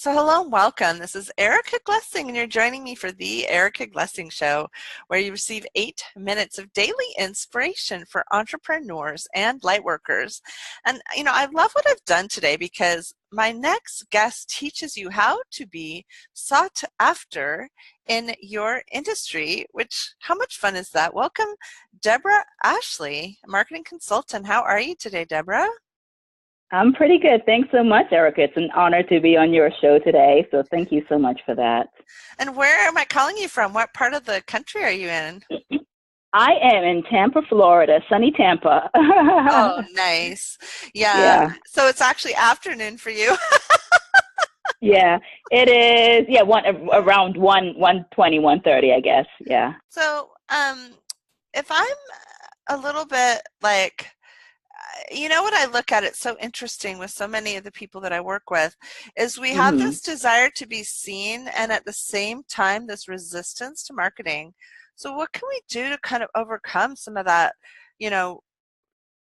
So hello and welcome. This is Erica Glessing, and you're joining me for the Erica Glessing Show, where you receive 8 minutes of daily inspiration for entrepreneurs and lightworkers. And, I love what I've done today because my next guest teaches you how to be sought after in your industry, which, how much fun is that? Welcome, Deborrah Ashley, marketing consultant. How are you today, Deborah? I'm pretty good. Thanks so much, Erica. It's an honor to be on your show today. So thank you so much for that. And where am I calling you from? What part of the country are you in? I am in Tampa, Florida, sunny Tampa. Oh, nice. Yeah. Yeah. So it's actually afternoon for you. Yeah, it is. Yeah, around 1:20, 1:30, I guess. Yeah. So, if I'm a little bit like, what I look at, it's so interesting with so many of the people that I work with, is we have hmm this desire to be seen and at the same time this resistance to marketing. So what can we do to kind of overcome some of that, you know,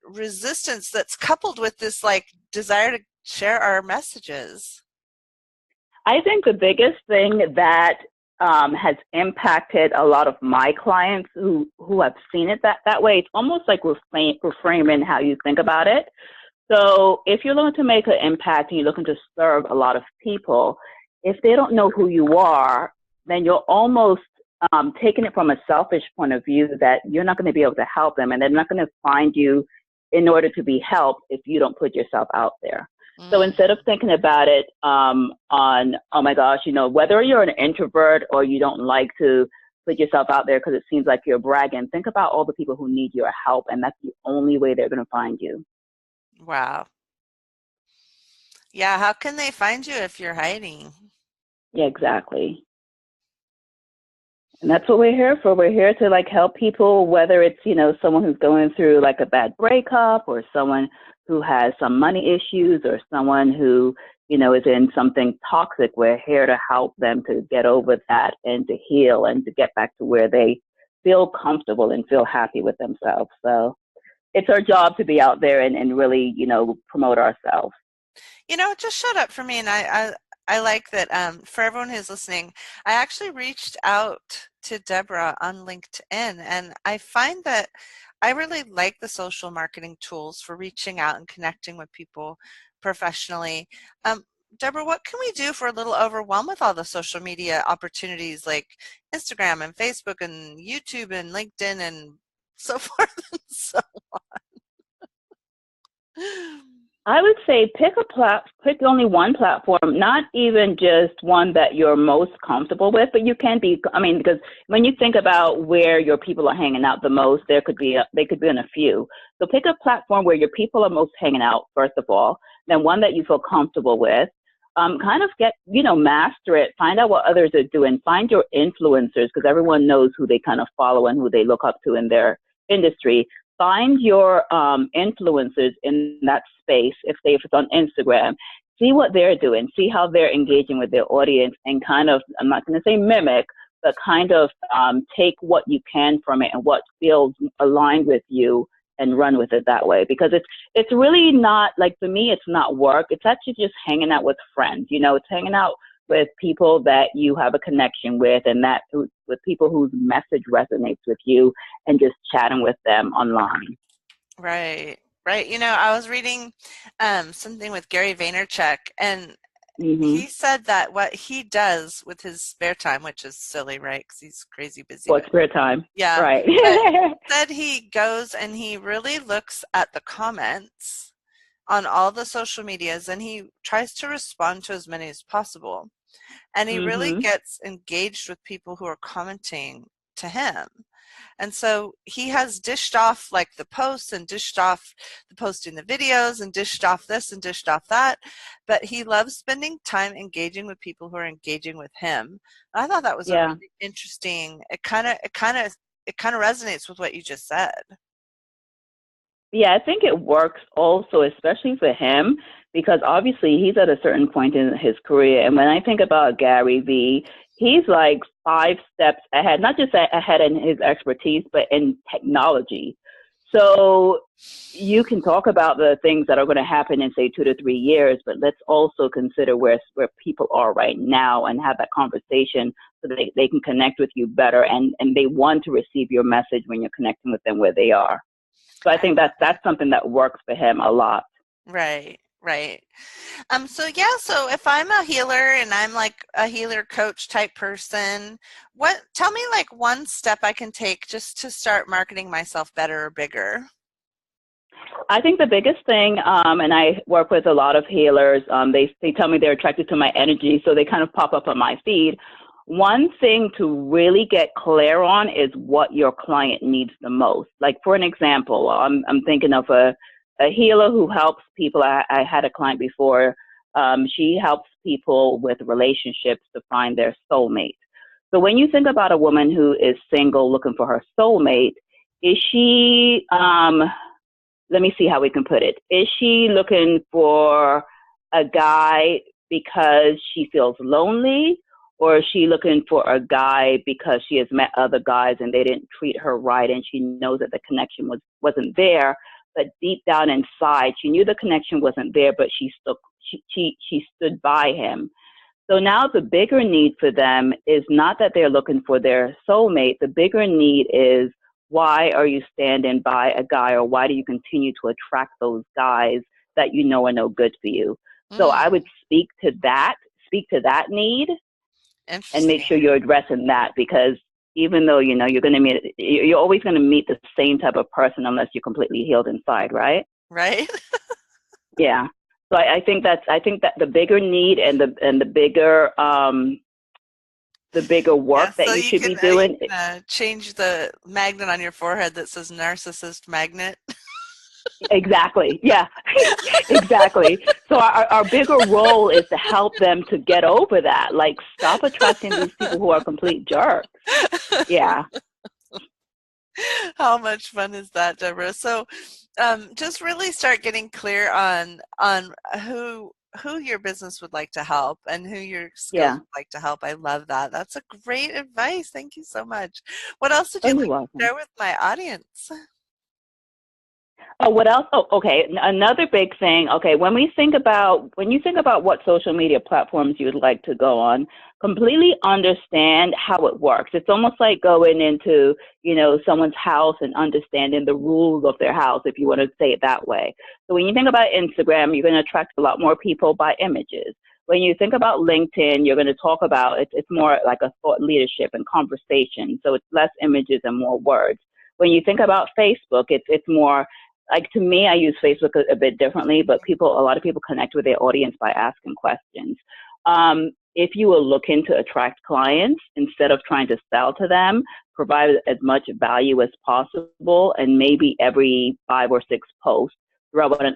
resistance that's coupled with this like desire to share our messages? I think the biggest thing that has impacted a lot of my clients who have seen it that way, it's almost like reframing how you think about it. So if you're looking to make an impact and you're looking to serve a lot of people, if they don't know who you are, then you're almost taking it from a selfish point of view that you're not going to be able to help them and they're not going to find you in order to be helped if you don't put yourself out there. So Mm. instead of thinking about it oh my gosh, whether you're an introvert or you don't like to put yourself out there because it seems like you're bragging, think about all the people who need your help, and that's the only way they're going to find you. Wow. Yeah, how can they find you if you're hiding? Yeah, exactly. And that's what we're here for. We're here to like help people, whether it's, someone who's going through like a bad breakup or someone who has some money issues or someone who, is in something toxic. We're here to help them to get over that and to heal and to get back to where they feel comfortable and feel happy with themselves. So it's our job to be out there and really, promote ourselves. It just showed up for me, and I like that. For everyone who's listening, I actually reached out to Deborah on LinkedIn, and I find that I really like the social marketing tools for reaching out and connecting with people professionally. Um, Deborah, what can we do if we're a little overwhelmed with all the social media opportunities like Instagram and Facebook and YouTube and LinkedIn and so forth and so on? I would say pick only one platform, not even just one that you're most comfortable with, but you can be, because when you think about where your people are hanging out the most, they could be in a few. So pick a platform where your people are most hanging out, first of all, then one that you feel comfortable with. Kind of master it, find out what others are doing, find your influencers, because everyone knows who they kind of follow and who they look up to in their industry. Find your influencers in that space. If it's on Instagram, see what they're doing, see how they're engaging with their audience, and kind of, I'm not going to say mimic, but kind of take what you can from it and what feels aligned with you and run with it that way. Because it's really not, like, for me, it's not work. It's actually just hanging out with friends. It's hanging out with people that you have a connection with, and with people whose message resonates with you, and just chatting with them online. Right, right. I was reading something with Gary Vaynerchuk, and he Mm-hmm. said that what he does with his spare time, which is silly, right? Because he's crazy busy, For but spare time. yeah, Right. but said he goes and he really looks at the comments on all the social medias and he tries to respond to as many as possible. And he really Mm-hmm. gets engaged with people who are commenting to him. And so he has dished off like the posts and dished off the posting the videos and dished off this and dished off that. But he loves spending time engaging with people who are engaging with him. I thought that was a Yeah. really interesting. It kind of resonates with what you just said. Yeah, I think it works also, especially for him, because obviously he's at a certain point in his career. And when I think about Gary Vee, he's like 5 steps ahead, not just ahead in his expertise, but in technology. So you can talk about the things that are going to happen in, say, 2 to 3 years, but let's also consider where people are right now and have that conversation so that they can connect with you better, and they want to receive your message when you're connecting with them where they are. So I I think love it. that's something that works for him a lot. Right, right. So yeah, so if I'm a healer and I'm like a healer coach type person, tell me like one step I can take just to start marketing myself better or bigger. I think the biggest thing, and I work with a lot of healers, they tell me they're attracted to my energy, so they kind of pop up on my feed. One thing to really get clear on is what your client needs the most. Like, for an example, I'm thinking of a healer who helps people. I had a client before. She helps people with relationships to find their soulmate. So when you think about a woman who is single looking for her soulmate, is she, let me see how we can put it. Is she looking for a guy because she feels lonely, or is she looking for a guy because she has met other guys and they didn't treat her right and she knows that the connection wasn't there, but deep down inside she knew the connection wasn't there, but she stood by him. So now the bigger need for them is not that they're looking for their soulmate. The bigger need is, why are you standing by a guy, or why do you continue to attract those guys that you know are no good for you? So I would Mm, speak to that need, and make sure interesting. you're addressing that, because even though you're always going to meet the same type of person unless you're completely healed inside, right? Right? Yeah. So I think that the bigger need and the bigger Yeah, work that so you should be you doing. can change the magnet on your forehead that says narcissist magnet. Exactly. Yeah, exactly. So our bigger role is to help them to get over that. Like, stop attracting these people who are complete jerks. Yeah. How much fun is that, Deborah? So, just really start getting clear on who your business would like to help and who your skills Yeah. would like to help. I love that. That's a great advice. Thank you so much. What else would Oh, you you're like to welcome. share with my audience? Oh, what else? Oh, okay. Another big thing. Okay, when you think about what social media platforms you would like to go on, completely understand how it works. It's almost like going into, someone's house and understanding the rules of their house, if you want to say it that way. So when you think about Instagram, you're going to attract a lot more people by images. When you think about LinkedIn, you're going to talk about it's more like a thought leadership and conversation. So it's less images and more words. When you think about Facebook, it's more like, to me, I use Facebook a bit differently, but a lot of people connect with their audience by asking questions. If you are looking to attract clients, instead of trying to sell to them, provide as much value as possible, and maybe every 5 or 6 posts, throw out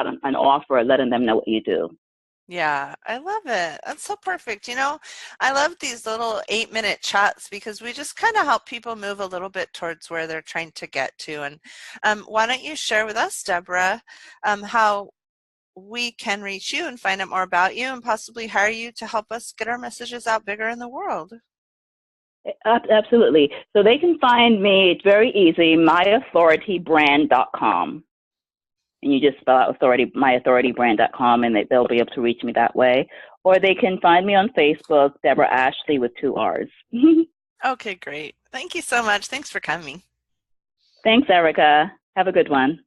an offer, letting them know what you do. Yeah, I love it. That's so perfect. I love these little 8-minute chats because we just kind of help people move a little bit towards where they're trying to get to. And why don't you share with us, Deborah, how we can reach you and find out more about you and possibly hire you to help us get our messages out bigger in the world? Absolutely. So they can find me. It's very easy. myauthoritybrand.com. And you just spell out myauthoritybrand.com, and they'll be able to reach me that way. Or they can find me on Facebook, Deborah Ashley with 2 R's. Okay, great. Thank you so much. Thanks for coming. Thanks, Erica. Have a good one.